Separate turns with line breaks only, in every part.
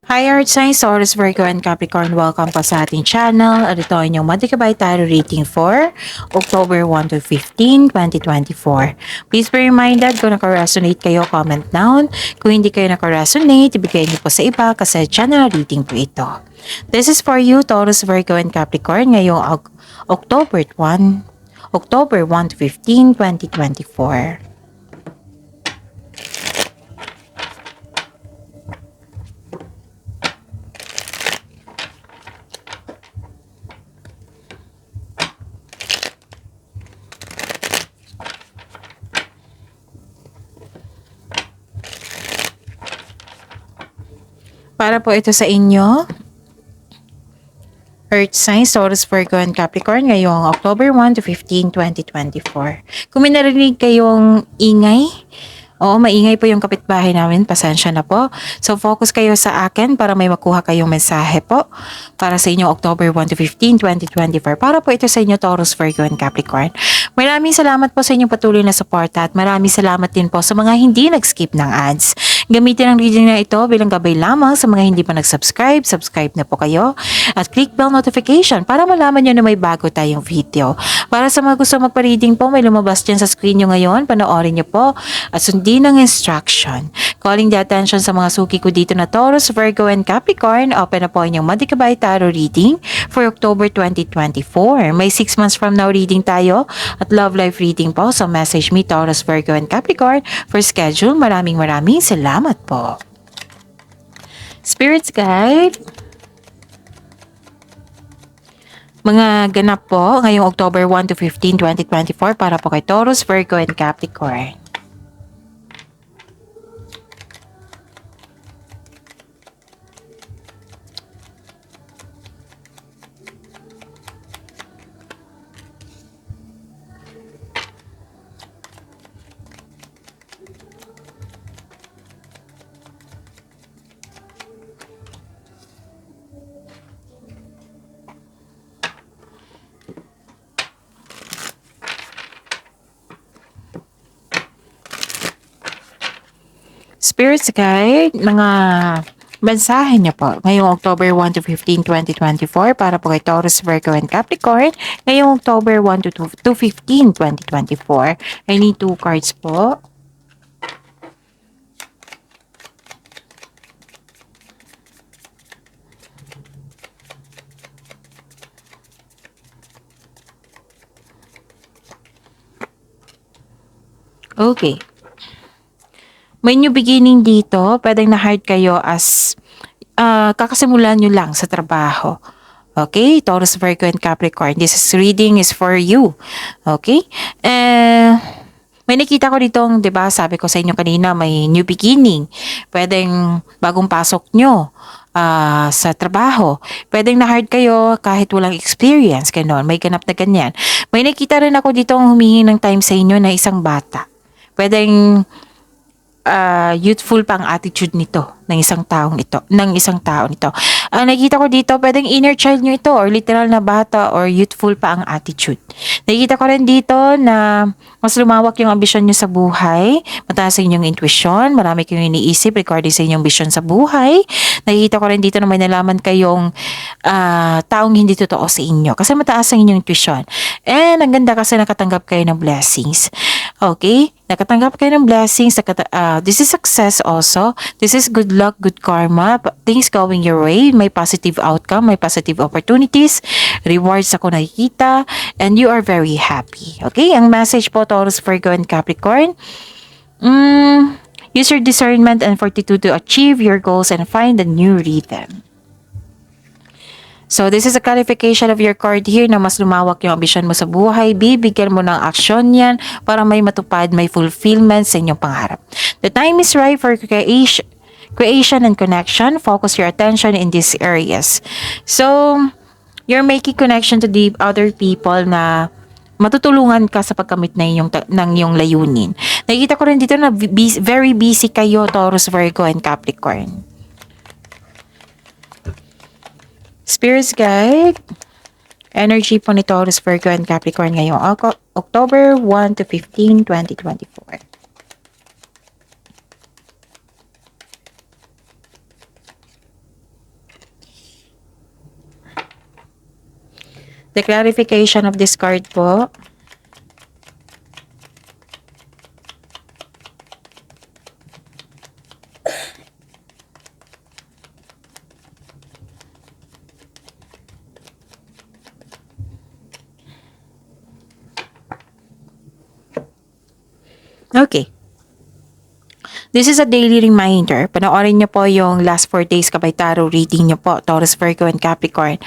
Hi Earth Signs, Taurus, Virgo, and Capricorn. Welcome po sa ating channel. At ito ang inyong Madikabay Tarot Reading for October 1 to 15, 2024. Please be reminded kung naka-resonate kayo, comment down. Kung hindi kayo naka-resonate, ibigay niyo po sa iba kasi channel reading po ito. This is for you, Taurus, Virgo, and Capricorn ngayong October 1 to 15, 2024. Para po ito sa inyo, Earth Signs, Taurus, Virgo, and Capricorn ngayong October 1 to 15, 2024. Kung may narinig kayong ingay, maingay po yung kapitbahay namin. Pasensya na po. So, focus kayo sa akin para may makuha kayong mensahe po para sa inyo October 1 to 15, 2024. Para po ito sa inyo, Taurus, Virgo, and Capricorn. Maraming salamat po sa inyong patuloy na suporta at maraming salamat din po sa mga hindi nag-skip ng ads. Gamitin ang reading na ito bilang gabay lamang sa mga hindi pa nag-subscribe. Subscribe na po kayo at click bell notification para malaman nyo na may bago tayong video. Para sa mga gusto magpa-reading po, may lumabas dyan sa screen nyo ngayon. Panoorin nyo po at sundin ang instruction. Calling the attention sa mga suki ko dito na Taurus, Virgo, and Capricorn. Open na po inyong Madikabay Tarot Reading for October 2024. May 6 months from now reading tayo at love life reading po. So message me Taurus, Virgo, and Capricorn for schedule. Maraming salamat po. Spirits Guide. Mga ganap po ngayong October 1 to 15, 2024 para po kay Taurus, Virgo, and Capricorn. Spirits Guide, mga mensahe niyo po ngayong October 1 to 15, 2024 para po kay Taurus, Virgo, and Capricorn ngayong October 1 to 15, 2024. I need 2 cards po. Okay. May new beginning dito. Pwedeng na-hire kayo as kakasimulan nyo lang sa trabaho. Okay? Taurus, Virgo, and Capricorn. Reading is for you. Okay? May nakita ko ditong, di ba, sabi ko sa inyo kanina, may new beginning. Pwedeng bagong pasok nyo sa trabaho. Pwedeng na-hire kayo kahit walang experience. Ganon. May ganap na ganyan. May nakita rin ako ditong humingi ng time sa inyo na isang bata. Pwedeng youthful pa ang attitude nito ng isang tao nito. Nakikita ko dito, pwedeng inner child nyo ito or literal na bata or youthful pa ang attitude. Nakikita ko rin dito na mas lumawak yung ambisyon nyo sa buhay, mataas sa inyong intuition, marami kayong iniisip regarding sa inyong vision sa buhay. Nakikita ko rin dito na may nalaman kayong taong hindi totoo sa inyo kasi mataas ang inyong intuition. And ang ganda kasi nakatanggap kayo ng blessings. Okay? Nakatanggap kayo ng blessings. This is success also. This is good luck, good karma. Things going your way. May positive outcome. May positive opportunities. Rewards ako nakikita. And you are very happy. Okay? Ang message po, Taurus, Virgo, and Capricorn. Use your discernment and fortitude to achieve your goals and find a new rhythm. So, this is a clarification of your card here na mas lumawak yung ambisyon mo sa buhay. Bibigyan mo ng aksyon yan para may matupad, may fulfillment sa inyong pangarap. The time is right for creation and connection. Focus your attention in these areas. So, you're making connection to the other people na matutulungan ka sa pagkamit na ng iyong layunin. Nakikita ko rin dito na very busy kayo, Taurus, Virgo, and Capricorn. Spirits Guide, energy po ni Taurus, Virgo, and Capricorn ngayong October 1 to 15, 2024. The clarification of this card po. Okay. This is a daily reminder. Panoorin niyo po yung last 4 days kabay tarot reading niyo po, Taurus, Virgo, and Capricorn.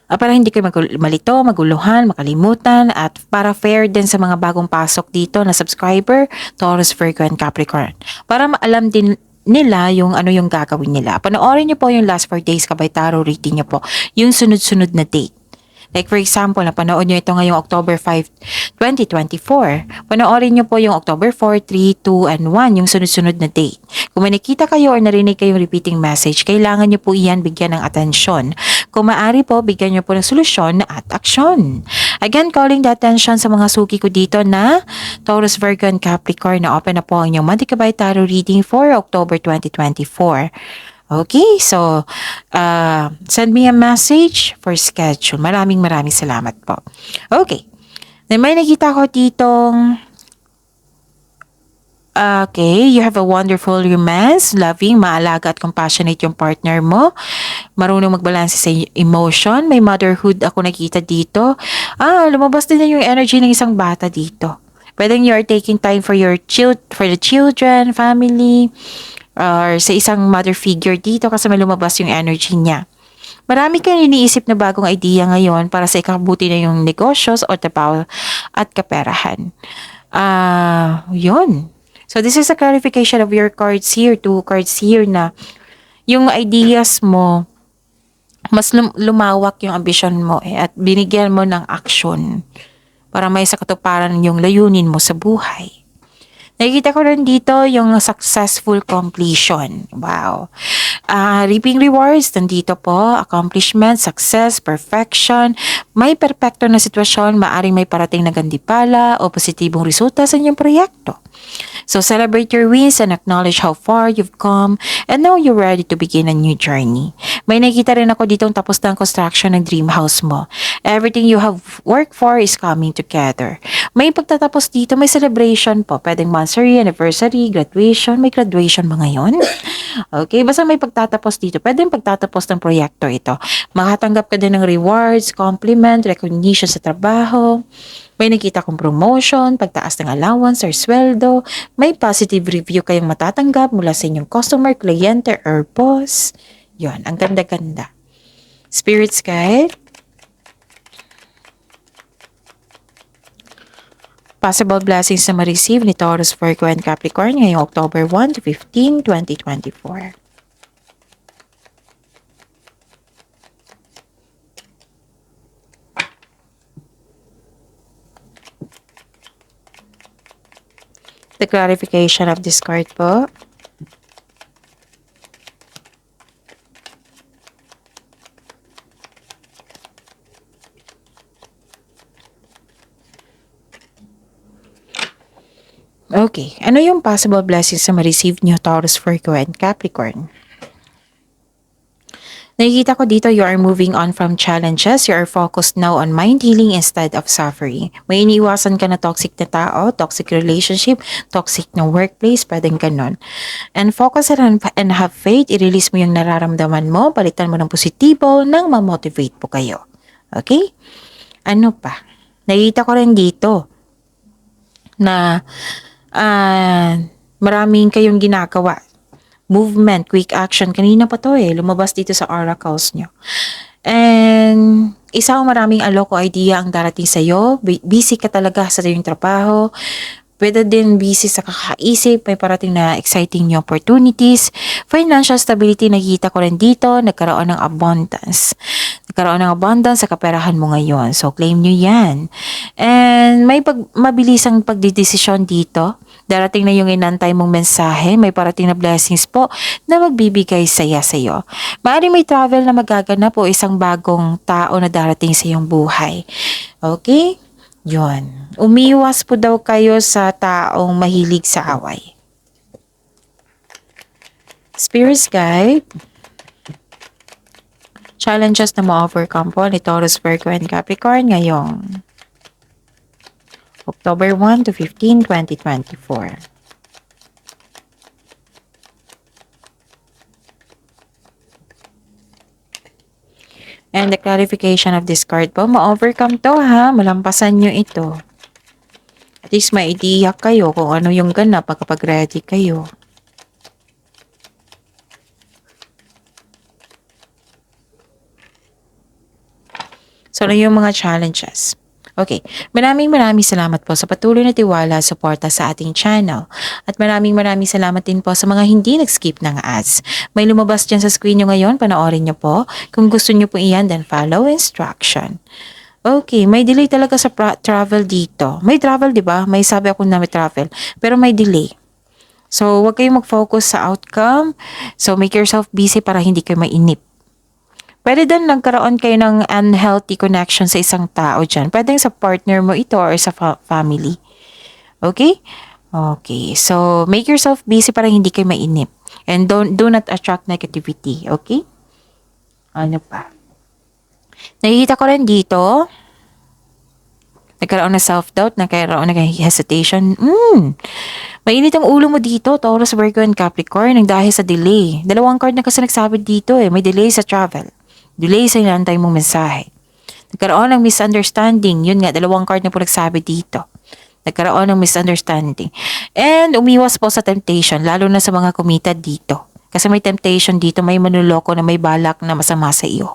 Para hindi kayo malito, maguluhan, makalimutan, at para fair din sa mga bagong pasok dito na subscriber, Taurus, Virgo, and Capricorn. Para maalam din nila yung ano yung gagawin nila. Panoorin niyo po yung last 4 days kabay tarot reading niyo po, yung sunod-sunod na date. Like for example, napanood nyo ito ngayong October 5, 2024. Panoorin nyo po yung October 4, 3, 2, and 1, yung sunod-sunod na date. Kung may nakita kayo or narinig kayong repeating message, kailangan nyo po iyan bigyan ng atensyon. Kung maaari po, bigyan nyo po ng solusyon at aksyon. Again, calling the attention sa mga suki ko dito na Taurus, Virgo, and Capricorn na open na po ang inyong Monthly Kabay Tarot reading for October 2024. Okay, so send me a message for schedule. Maraming salamat po. Okay, then may nakita ko ditong okay, you have a wonderful romance, loving, maalaga at compassionate yung partner mo. Marunong magbalanse sa emotion. May motherhood ako nakita dito. Lumabas din na yung energy ng isang bata dito. Pwedeng you are taking time for the children, family, or sa isang mother figure dito kasi may lumabas yung energy niya. Marami kang iniisip na bagong idea ngayon para sa ikabuti na yung negosyo o trabaho at kaperahan. Yun. So this is a clarification of your cards here, 2 cards here na yung ideas mo, mas lumawak yung ambition mo at binigyan mo ng action para may sa katuparan yung layunin mo sa buhay. Nakikita ko rin dito yung successful completion. Wow. Reaping rewards, nandito po. Accomplishment, success, perfection. May perfecto na sitwasyon, maaring may parating na gandipala o positibong resulta sa inyong proyekto. So celebrate your wins and acknowledge how far you've come and now you're ready to begin a new journey. May nakita rin ako ditong tapos na ang construction ng dream house mo. Everything you have worked for is coming together. May pagtatapos dito, may celebration po. Pwedeng monthsary, anniversary, graduation. May graduation ba ngayon? Okay, basta may pagtatapos dito. Pwedeng pagtatapos ng proyekto ito. Makatanggap ka din ng rewards, compliment, recognition sa trabaho. May nakita kong promotion, pagtaas ng allowance or sweldo, may positive review kayong matatanggap mula sa inyong customer, kliyente, or boss. Yun, ang ganda-ganda. Spirits guide. Possible blessings na ma-receive ni Taurus, Virgo, and Capricorn ngayong October 1 to 15, 2024. The clarification of this card po. Okay, ano yung possible blessings na ma-receive niyo, Taurus, Virgo, and Capricorn? Nakikita ko dito, you are moving on from challenges. You are focused now on mind healing instead of suffering. May iniwasan ka na toxic na tao, toxic relationship, toxic na workplace, pwedeng ganon. And focus and have faith. I-release mo yung nararamdaman mo, palitan mo ng positibo nang ma-motivate po kayo. Okay? Ano pa? Nakikita ko rin dito na maraming kayong ginagawa. Movement, quick action. Kanina pa to lumabas dito sa oracles nyo. And isang maraming aloko idea ang darating sa'yo. Busy ka talaga sa iyong trabaho. Pwede din busy sa kakaisip. May parating na exciting new opportunities. Financial stability, nakikita ko rin dito. Nagkaroon ng abundance. Nagkaroon ng abundance sa kaperahan mo ngayon. So, claim nyo yan. And may mabilisang pagdidesisyon dito. Darating na yung inantay mong mensahe, may parating na blessings po na magbibigay saya sa iyo. Maaaring may travel na magaganap o isang bagong tao na darating sa iyong buhay. Okay? Yun. Umiwas po daw kayo sa taong mahilig sa away. Spirits guide. challenges na ma-overcome po ni Taurus, Virgo, and Capricorn ngayong October 1 to 15, 2024. And the clarification of this card po, ma-overcome to ha, malampasan nyo ito. At least may idea kayo kung ano yung ganap kapag ready kayo. So, ano yung mga challenges? Okay, maraming salamat po sa patuloy na tiwala at suporta sa ating channel. At maraming salamat din po sa mga hindi nag-skip ng ads. May lumabas dyan sa screen nyo ngayon, panoorin nyo po. Kung gusto nyo po iyan, then follow instruction. Okay, may delay talaga sa travel dito. May travel, di ba? May sabi ako na may travel, pero may delay. So, huwag kayong mag-focus sa outcome. So, make yourself busy para hindi kayo mainip. Pwede din nagkaroon kayo ng unhealthy connection sa isang tao dyan. Pwede sa partner mo ito or sa family. Okay? Okay. So, make yourself busy para hindi kayo mainip. And do not attract negativity. Okay? Ano pa? Nakikita ko rin dito, nagkaroon ng self-doubt, nagkaroon ng hesitation. Mainit ang ulo mo dito, Taurus, Virgo, and Capricorn, dahil sa delay. Dalawang card na kasi nagsabi dito may delay sa travel. Delay sa inantay mong mensahe. Nagkaroon ng misunderstanding. Yun nga, dalawang card na po nagsabi dito. Nagkaroon ng misunderstanding. And umiwas po sa temptation, lalo na sa mga committed dito. Kasi may temptation dito, may manuloko na may balak na masama sa iyo.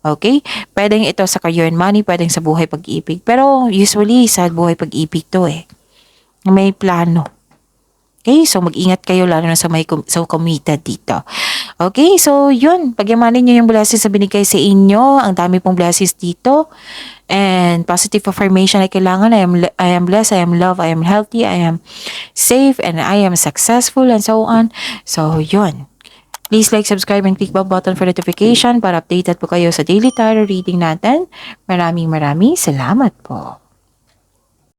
Okay? Pwedeng ito sa career and money, pwedeng sa buhay pag-ibig. Pero usually, sa buhay pag-ibig to may plano. Okay? So, mag-ingat kayo lalo na sa committed dito. Okay? So, yun. Pagyamanin nyo yung blessings na binigay sa inyo. Ang dami pong blessings dito. And positive affirmation na kailangan. I am blessed, I am loved, I am healthy, I am safe, and I am successful, and so on. So, yun. Please like, subscribe, and click the button for notification para updated po kayo sa daily tarot reading natin. Maraming salamat po.